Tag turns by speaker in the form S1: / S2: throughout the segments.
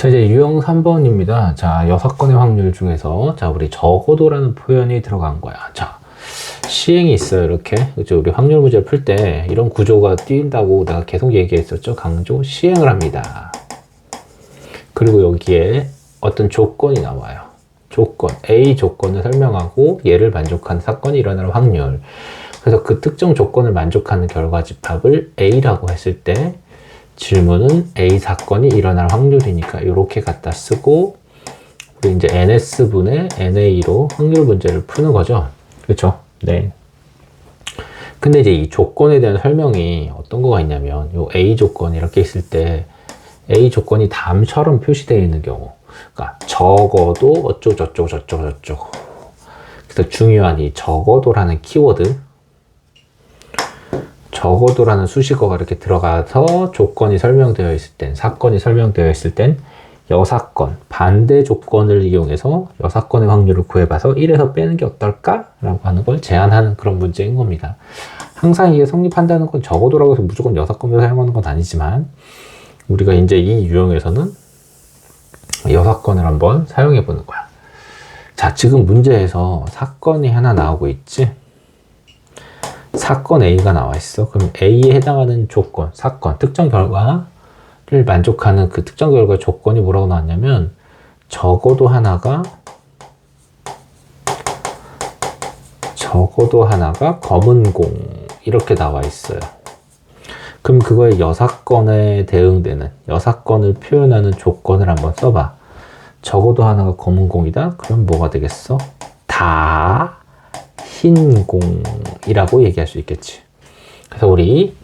S1: 자, 이제 유형 3번입니다. 자, 6건의 확률 중에서, 자, 우리 적어도라는 표현이 들어간 거야. 자, 시행이 있어요. 이렇게. 그죠? 우리 확률 문제를 풀 때 이런 구조가 띄인다고 내가 계속 얘기했었죠. 강조, 시행을 합니다. 그리고 여기에 어떤 조건이 나와요. 조건, A 조건을 설명하고 얘를 만족한 사건이 일어날 확률. 그래서 그 특정 조건을 만족하는 결과 집합을 A라고 했을 때 질문은 A 사건이 일어날 확률이니까 이렇게 갖다 쓰고 우리 이제 NS분의 NA로 확률 문제를 푸는 거죠. 그렇죠? 네. 근데 이제 이 조건에 대한 설명이 어떤 거가 있냐면 요 A 조건 이렇게 있을 때 A 조건이 다음처럼 표시되어 있는 경우, 그러니까 적어도 어쩌고저쩌고 저쩌고 그래서 중요한 이 적어도라는 키워드, 적어도라는 수식어가 이렇게 들어가서 조건이 설명되어 있을 땐, 사건이 설명되어 있을 땐 여사건, 반대 조건을 이용해서 여사건의 확률을 구해봐서 1에서 빼는 게 어떨까? 라고 하는 걸 제안하는 그런 문제인 겁니다. 항상 이게 성립한다는 건 적어도라고 해서 무조건 여사건을 사용하는 건 아니지만 우리가 이제 이 유형에서는 여사건을 한번 사용해 보는 거야. 자, 지금 문제에서 사건이 하나 나오고 있지? 사건 A가 나와 있어. 그럼 A에 해당하는 조건, 사건, 특정 결과를 만족하는 그 특정 결과 조건이 뭐라고 나왔냐면 적어도 하나가 검은 공 이렇게 나와 있어요. 그럼 그거에 여사건에 대응되는, 여사건을 표현하는 조건을 한번 써봐. 적어도 하나가 검은 공이다? 그럼 뭐가 되겠어? 다 흰 공이라고 얘기할 수 있겠지. 그래서 우리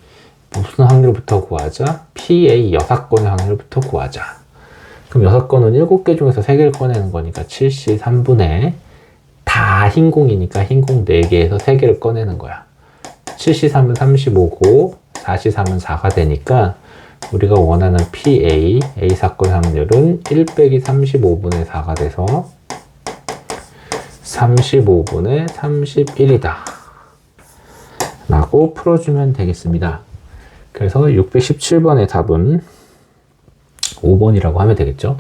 S1: 무슨 확률부터 구하자? PA 여사건의 확률부터 구하자. 그럼 여사건은 7개 중에서 3개를 꺼내는 거니까 7C3분의 다 흰 공이니까 흰 공 4개에서 3개를 꺼내는 거야. 7C3은 35고 4C3은 4가 되니까 우리가 원하는 PA, A 사건의 확률은 1 빼기 35분의 4가 돼서 35분의 31이다 라고 풀어주면 되겠습니다. 그래서 617번의 답은 5번이라고 하면 되겠죠.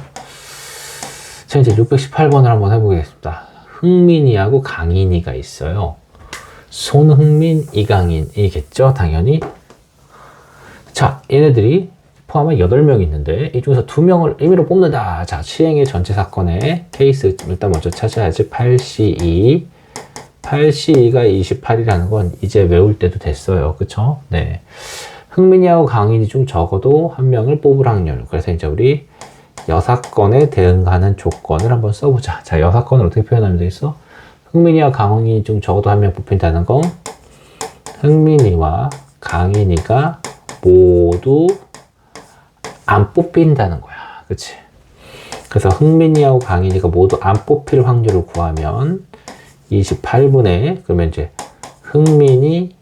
S1: 자, 이제 618번을 한번 해보겠습니다. 흥민이하고 강인이가 있어요. 손흥민, 이강인이겠죠, 당연히. 자, 얘네들이 포함한 8명이 있는데 이 중에서 2명을 임의로 뽑는다. 자, 시행의 전체 사건의 케이스 일단 먼저 찾아야지. 8C2 8C2가 28이라는 건 이제 외울 때도 됐어요. 그쵸? 네. 흥민이하고 강인이 중 적어도 한 명을 뽑을 확률. 그래서 이제 우리 여사건에 대응하는 조건을 한번 써보자. 자, 여사건을 어떻게 표현하면 되겠어? 흥민이와 강인이 중 적어도 한 명 뽑힌다는 건 흥민이와 강인이가 모두 안 뽑힌다는 거야. 그치? 그래서 흥민이하고 강인이가 모두 안 뽑힐 확률을 구하면 28분의, 그러면 이제 흥민이,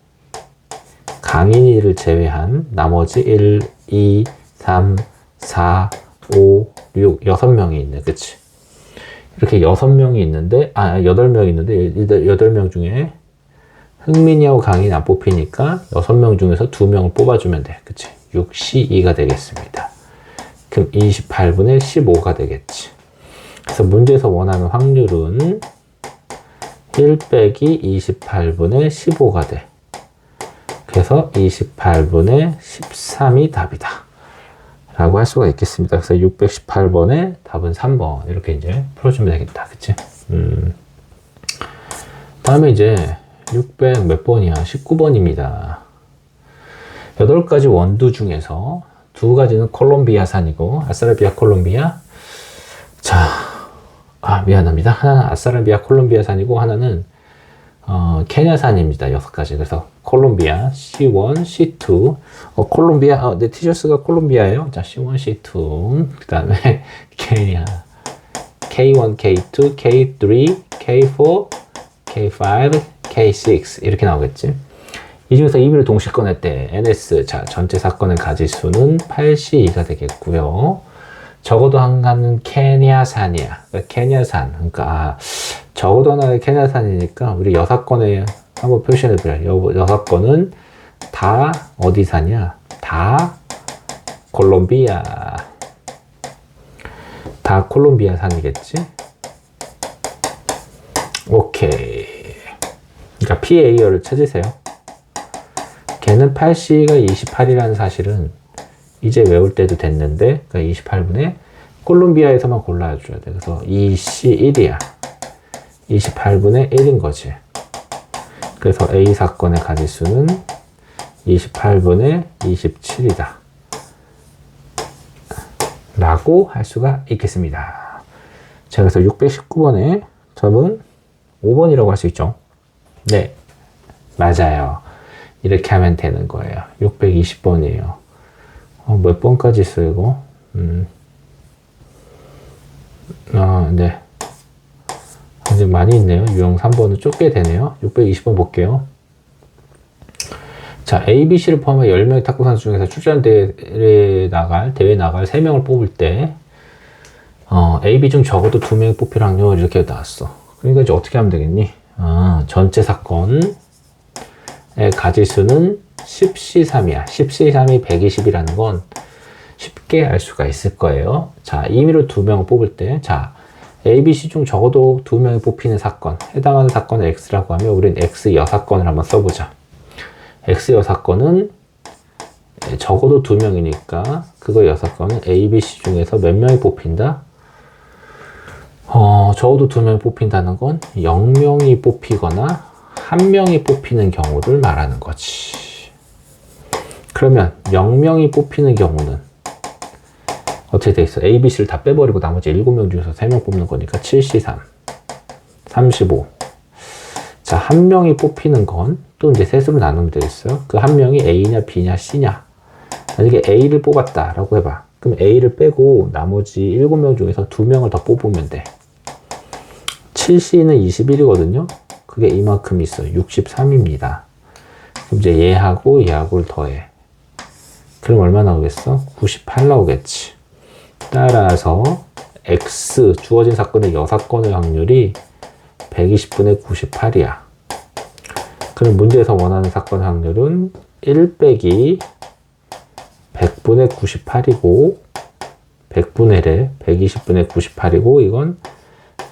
S1: 강인이를 제외한 나머지 1, 2, 3, 4, 5, 6, 6명이 있네. 그치? 이렇게 6명이 있는데, 8명이 있는데, 8명 중에 흥민이하고 강인이 안 뽑히니까 6명 중에서 2명을 뽑아주면 돼. 그치? 6C2가 되겠습니다. 그럼 28분의 15가 되겠지. 그래서 문제에서 원하는 확률은 1 빼기 28분의 15가 돼. 그래서 28분의 13이 답이다 라고 할 수가 있겠습니다. 그래서 618번의 답은 3번 이렇게 이제 풀어주면 되겠다. 그치? 다음에 이제 600 몇 번이야? 19번입니다. 8가지 원두 중에서 2가지는 콜롬비아산이고, 아싸라비아 콜롬비아. 자, 미안합니다. 하나는 아싸라비아 콜롬비아산이고, 하나는, 케냐산입니다. 6가지. 그래서 콜롬비아, C1, C2. 콜롬비아, 내 티셔츠가 콜롬비아예요. 자, C1, C2. 그 다음에 케냐. K1, K2, K3, K4, K5, K6. 이렇게 나오겠지. 이 중에서 임의를 동시에 꺼낼 때 NS, 자, 전체 사건의 가지수는 8C2가 되겠고요. 적어도 하나는 케냐산이야. 그러니까 케냐산. 그러니까 적어도 하나의 케냐산이니까 우리 여사건에 한번 표시해보자. 여사건은 다 어디 산이야? 다 콜롬비아. 다 콜롬비아산이겠지? 오케이. 그러니까 PA를 찾으세요. 걔는 8C가 28이라는 사실은 이제 외울 때도 됐는데, 그러니까 28분의 콜롬비아에서만 골라줘야 돼. 그래서 2C1이야. 28분의 1인 거지. 그래서 A 사건의 가지수는 28분의 27이다. 라고 할 수가 있겠습니다. 자, 그래서 619번의 답은 5번이라고 할 수 있죠. 네, 맞아요. 이렇게 하면 되는 거예요. 620번이에요. 몇 번까지 있어요, 이거? 네. 이제 많이 있네요. 유형 3번은 좁게 되네요. 620번 볼게요. 자, A, B, C를 포함한 10명의 탁구 선수 중에서 출전 대회에 나갈 3명을 뽑을 때, A, B 중 적어도 2명이 뽑힐 확률 이렇게 나왔어. 그러니까 이제 어떻게 하면 되겠니? 전체 사건의 가지수는 10C3이야. 10C3이 120이라는 건 쉽게 알 수가 있을 거예요. 자, 임의로 2명을 뽑을 때, 자, A, B, C 중 적어도 2명이 뽑히는 사건, 해당하는 사건을 X라고 하면 우린 X 여사건을 한번 써보자. X 여사건은 적어도 2명이니까 그거 여사건은 A, B, C 중에서 몇 명이 뽑힌다? 적어도 2명이 뽑힌다는 건 0명이 뽑히거나 1명이 뽑히는 경우를 말하는 거지. 그러면 0명이 뽑히는 경우는 어떻게 돼 있어? A, B, C를 다 빼버리고 나머지 7명 중에서 3명 뽑는 거니까 7C3, 35. 자, 1명이 뽑히는 건 또 이제 셋으로 나누면 되겠어요. 그 1명이 A냐, B냐, C냐. 만약에 A를 뽑았다라고 해봐. 그럼 A를 빼고 나머지 7명 중에서 2명을 더 뽑으면 돼. 7C는 21이거든요. 그게 이만큼 있어. 63입니다. 그럼 이제 얘하고를 더해. 그럼 얼마 나오겠어? 98 나오겠지. 따라서 X, 주어진 사건의 여사건의 확률이 120분의 98이야. 그럼 문제에서 원하는 사건 확률은 1 빼기 100분의 98이고, 100분의 120분의 98이고, 이건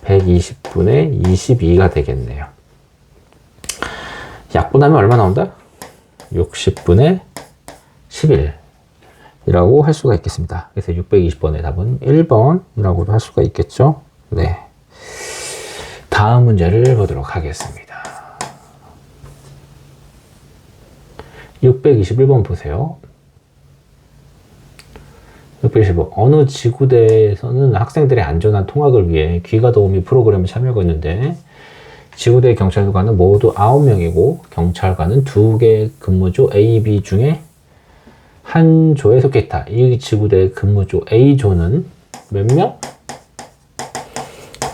S1: 120분의 22가 되겠네요. 약분하면 얼마 나온다? 60분의 11이라고 할 수가 있겠습니다. 그래서 620번의 답은 1번이라고도 할 수가 있겠죠. 네. 다음 문제를 보도록 하겠습니다. 621번 보세요. 621번. 어느 지구대에서는 학생들의 안전한 통학을 위해 귀가 도우미 프로그램을 참여하고 있는데, 지구대 경찰관은 모두 9명이고 경찰관은 2개 근무조 A, B 중에 한 조에 속해 있다. 이 지구대 근무조 A조는 몇 명?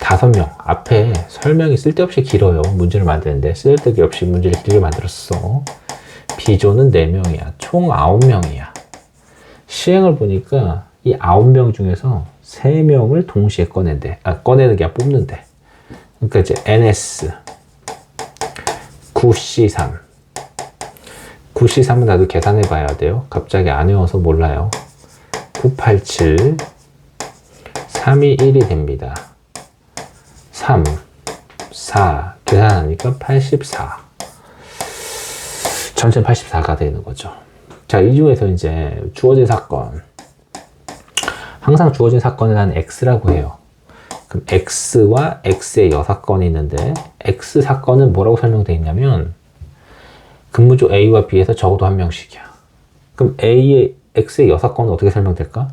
S1: 5명. 앞에 설명이 쓸데없이 길어요. 문제를 만드는데 쓸데기 없이 문제를 길게 만들었어. B조는 4명이야. 총 9명이야. 시행을 보니까 이 9명 중에서 3명을 동시에 꺼낸대. 꺼내는 게 아니라 뽑는데. 그러니까 이제 NS 9C3 9C3은 나도 계산해 봐야 돼요. 갑자기 안 외워서 몰라요. 987 3이 1이 됩니다. 3 4 계산하니까 84. 전체 84가 되는 거죠. 자, 이 중에서 이제 주어진 사건, 항상 주어진 사건을 한 X라고 해요. 그럼 X와 X의 여사건이 있는데, X 사건은 뭐라고 설명되어 있냐면 근무조 A와 B에서 적어도 1명씩이야. 그럼 X의 여사건은 어떻게 설명될까?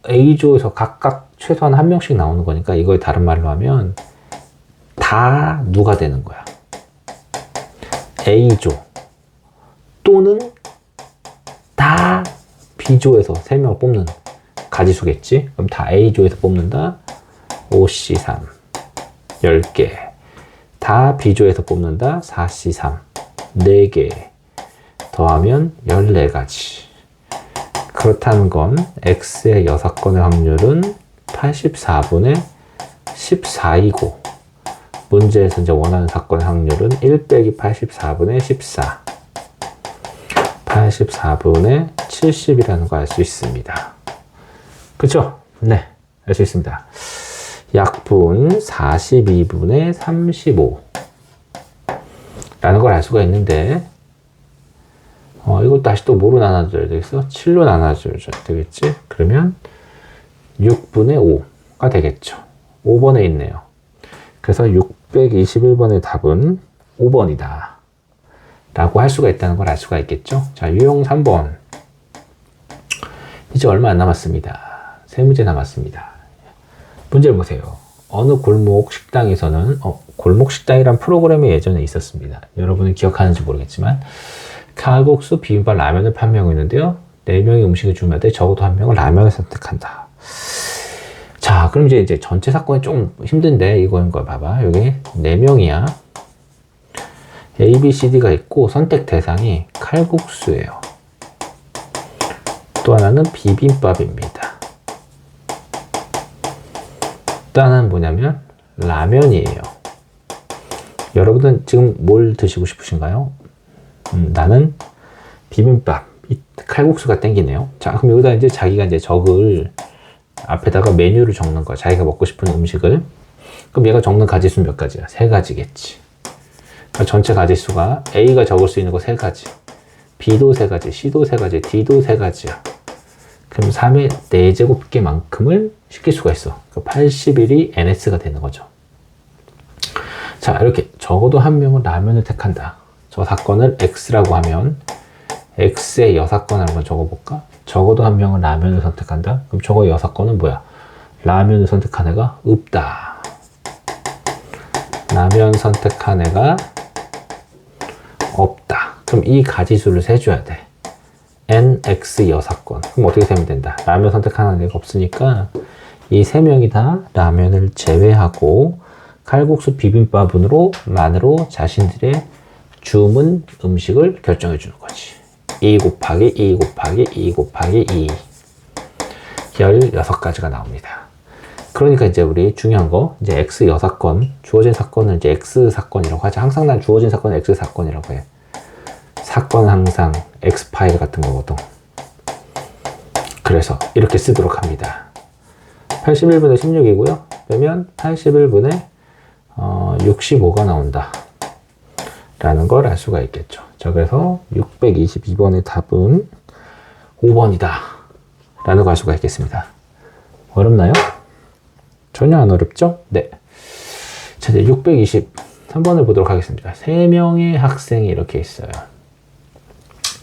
S1: A조에서 각각 최소한 1명씩 나오는 거니까 이걸 다른 말로 하면 다 누가 되는 거야? A조 또는 다 B조에서 3명을 뽑는 가지수겠지? 그럼 다 A조에서 뽑는다. 5C3 10개. 다 B조에서 뽑는다. 4C3 4개. 더하면 14가지. 그렇다는 건 X의 여사건의 확률은 84분의 14이고, 문제에서 이제 원하는 사건의 확률은 1 빼기 84분의 14. 84분의 70이라는 거 알 수 있습니다. 그쵸? 네. 알 수 있습니다. 약분 42분의 35 라는 걸 알 수가 있는데 이걸 다시 또 뭐로 나눠줘야 되겠어? 7로 나눠줘야 되겠지? 그러면 6분의 5가 되겠죠. 5번에 있네요. 그래서 621번의 답은 5번이다 라고 할 수가 있다는 걸 알 수가 있겠죠. 자, 유형 3번. 이제 얼마 안 남았습니다. 세 문제 남았습니다. 문제를 보세요. 어느 골목 식당에서는 골목 식당이란 프로그램이 예전에 있었습니다. 여러분은 기억하는지 모르겠지만 칼국수, 비빔밥, 라면을 판매하고 있는데요. 4명이 음식을 주문할 때 적어도 1명은 라면을 선택한다. 자, 그럼 이제 전체 사건이 좀 힘든데 이거인 걸 봐봐. 여기 4명이야. A, B, C, D가 있고 선택 대상이 칼국수예요. 또 하나는 비빔밥입니다. 또 하나는 뭐냐면 라면이에요. 여러분은 지금 뭘 드시고 싶으신가요? 나는 비빔밥, 칼국수가 땡기네요. 자, 그럼 여기다 이제 자기가 이제 적을 앞에다가 메뉴를 적는 거야. 자기가 먹고 싶은 음식을. 그럼 얘가 적는 가지수 몇 가지야? 3가지겠지. 그러니까 전체 가지수가 A가 적을 수 있는 거 3가지, B도 3가지, C도 3가지, D도 3가지야. 그럼 3의 4제곱개만큼을 시킬 수가 있어. 그러니까 81이 NS가 되는 거죠. 자, 이렇게 적어도 1명은 라면을 택한다. 저 사건을 X라고 하면 X의 여사건을 한번 적어볼까? 적어도 1명은 라면을 선택한다. 그럼 저거 여사건은 뭐야? 라면을 선택한 애가 없다. 라면 선택한 애가 없다. 그럼 이 가지수를 세줘야 돼. NX 여사건. 그럼 어떻게 세면 된다? 라면 선택하는 애가 없으니까 이 3명이 다 라면을 제외하고 칼국수 비빔밥으로만으로 자신들의 주문 음식을 결정해 주는 거지. 2 곱하기 2 곱하기 2 곱하기 2. 16가지가 나옵니다. 그러니까 이제 우리 중요한 거, 이제 X 여사건, 주어진 사건을 이제 X 사건이라고 하지. 항상 난 주어진 사건을 X 사건이라고 해. 사건은 항상 X 파일 같은 거거든. 그래서 이렇게 쓰도록 합니다. 81분의 16이고요. 빼면 81분의 65가 나온다. 라는 걸 알 수가 있겠죠. 자, 그래서 622번의 답은 5번이다. 라는 걸 알 수가 있겠습니다. 어렵나요? 전혀 안 어렵죠? 네. 자, 이제 623번을 보도록 하겠습니다. 3명의 학생이 이렇게 있어요.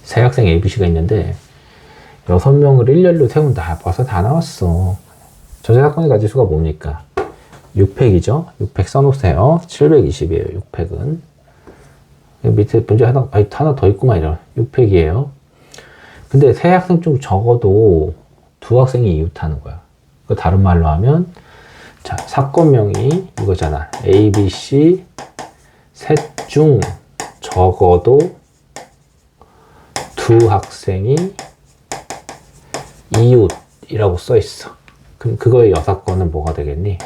S1: 세 학생 ABC가 있는데 6명을 일렬로 세운다. 벌써 다 나왔어. 전체 사건의 가지수가 뭡니까? 6팩이죠. 6팩 써놓으세요. 720이에요. 6팩은. 밑에 문제 하나 더 있구만. 이런 6팩이에요. 근데 세 학생 중 적어도 2학생이 이웃하는 거야. 그 다른 말로 하면, 자, 사건명이 이거잖아. A, B, C 셋 중 적어도 2학생이 이웃이라고 써 있어. 그럼 그거의 여사건은 뭐가 되겠니?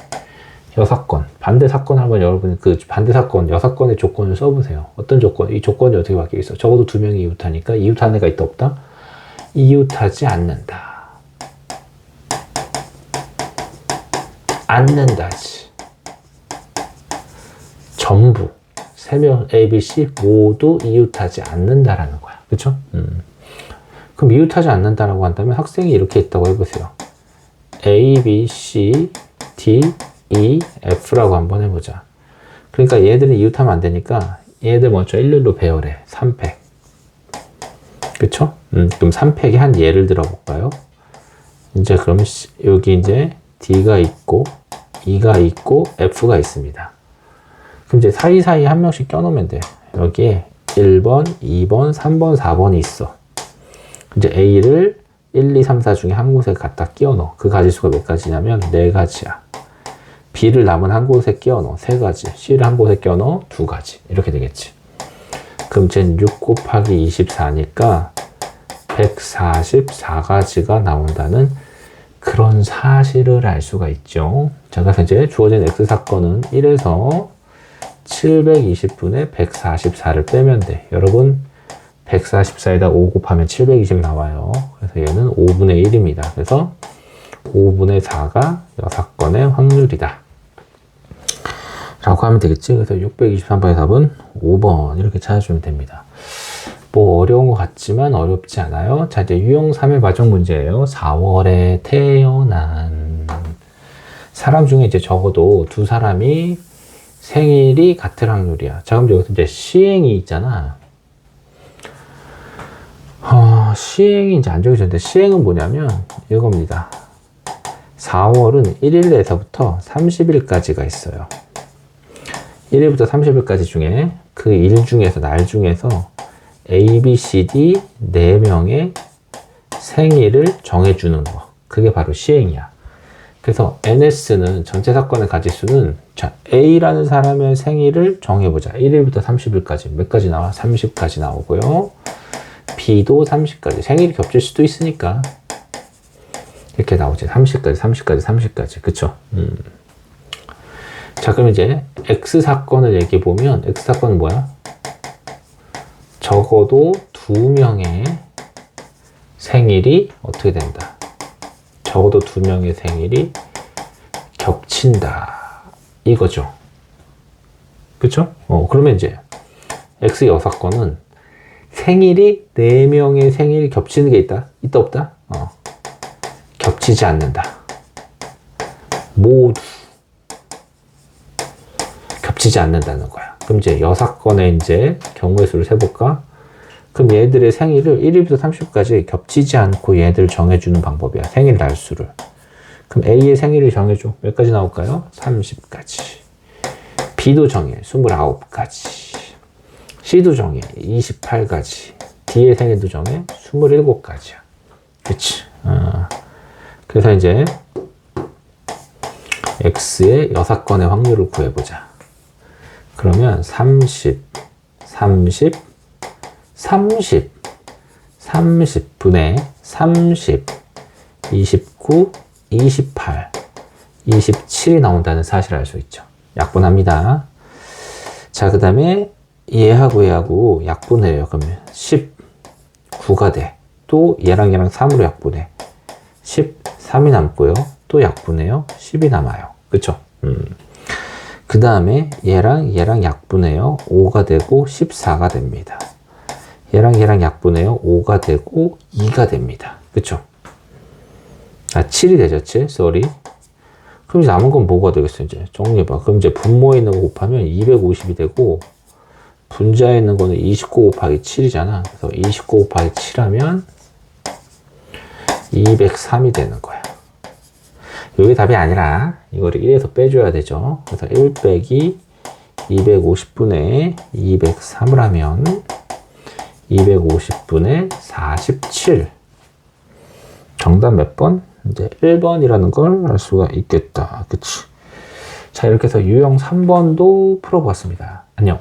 S1: 여사건, 반대 사건 한번 여러분이 그 반대 사건, 여사건의 조건을 써보세요. 어떤 조건? 이 조건이 어떻게 바뀌겠어? 적어도 2명이 이웃하니까 이웃하는 애가 있다 없다? 이웃하지 않는다. 않는다지. 전부 3명 A, B, C 모두 이웃하지 않는다라는 거야. 그쵸? 그럼 이웃하지 않는다라고 한다면 학생이 이렇게 있다고 해보세요. A, B, C, D, E, F라고 한번 해보자. 그러니까 얘들은 이웃하면 안 되니까 얘들 먼저 일렬로 배열해. 3팩. 그쵸? 그럼 3팩의 한 예를 들어볼까요? 이제 그럼 여기 이제 D가 있고 E가 있고 F가 있습니다. 그럼 이제 사이사이 한 명씩 껴놓으면 돼. 여기에 1번, 2번, 3번, 4번이 있어. 이제 A를 1, 2, 3, 4 중에 한 곳에 갖다 끼워 넣어. 그 가지수가 몇 가지냐면 4가지야. B를 남은 한 곳에 끼워 넣어. 3가지. C를 한 곳에 끼워 넣어. 2가지. 이렇게 되겠지. 그럼 쟤는 6 곱하기 24니까 144가지가 나온다는 그런 사실을 알 수가 있죠. 자, 그래서 이제 주어진 X사건은 1에서 720분의 144를 빼면 돼. 여러분 144에다 5 곱하면 720 나와요. 그래서 얘는 5분의 1입니다. 그래서 5분의 4가 6건의 확률이다. 라고 하면 되겠지. 그래서 623번의 답은 5번 이렇게 찾아주면 됩니다. 뭐 어려운 것 같지만 어렵지 않아요. 자, 이제 유형 3의 과정 문제예요. 4월에 태어난 사람 중에 이제 적어도 두 사람이 생일이 같을 확률이야. 자, 그럼 여기서 이제 시행이 있잖아. 시행이 이제 안 정해졌는데, 시행은 뭐냐면 이겁니다. 4월은 1일에서부터 30일까지가 있어요. 1일부터 30일까지 중에 그 일 중에서, 날 중에서 A, B, C, D 4명의 생일을 정해주는 거. 그게 바로 시행이야. 그래서 NS는 전체 사건의 가지수는, 자, A라는 사람의 생일을 정해보자. 1일부터 30일까지. 몇 가지 나와? 30까지 나오고요. B도 30까지. 생일이 겹칠 수도 있으니까. 이렇게 나오지. 30까지, 30까지, 30까지. 그쵸? 자, 그럼 이제 X 사건을 얘기해보면, X 사건은 뭐야? 적어도 2명의 생일이 어떻게 된다? 적어도 2명의 생일이 겹친다. 이거죠. 그쵸? 그러면 이제 X 여사건은 생일이 4명의 생일이 겹치는 게 있다? 있다 없다? 겹치지 않는다. 모두 겹치지 않는다는 거야. 그럼 이제 여사건의 이제 경우의 수를 세볼까? 그럼 얘들의 생일을 1일부터 30일까지 겹치지 않고 얘들 정해주는 방법이야. 생일 날수를. 그럼 A의 생일을 정해줘. 몇 가지 나올까요? 30까지. B도 정해. 29까지. C도 정해. 28까지. D의 생일도 정해. 27까지야. 그치? 그래서 이제 X의 여사건의 확률을 구해보자. 그러면 30, 30, 30, 30분의 30, 29, 28, 27이 나온다는 사실을 알 수 있죠. 약분합니다. 자, 그 다음에 얘하고 약분을 해요. 그러면 19가 돼. 또 얘랑 3으로 약분해. 13이 남고요. 또 약분해요. 10이 남아요. 그쵸? 그 다음에 얘랑 약분해요. 5가 되고 14가 됩니다. 얘랑 약분해요. 5가 되고 2가 됩니다. 그쵸? 7이 되죠. 7. sorry. 그럼 이제 남은 건 뭐가 되겠어? 이제 정리해봐. 그럼 이제 분모에 있는 거 곱하면 250이 되고, 분자에 있는 거는 29 곱하기 7이잖아. 그래서 29 곱하기 7하면 203이 되는 거야. 이게 답이 아니라 이거를 1에서 빼줘야 되죠. 그래서 1 빼기 250분의 203을 하면 250분의 47. 정답 몇 번? 이제 1번이라는 걸 알 수가 있겠다. 그치? 자, 이렇게 해서 유형 3번도 풀어보았습니다. 안녕.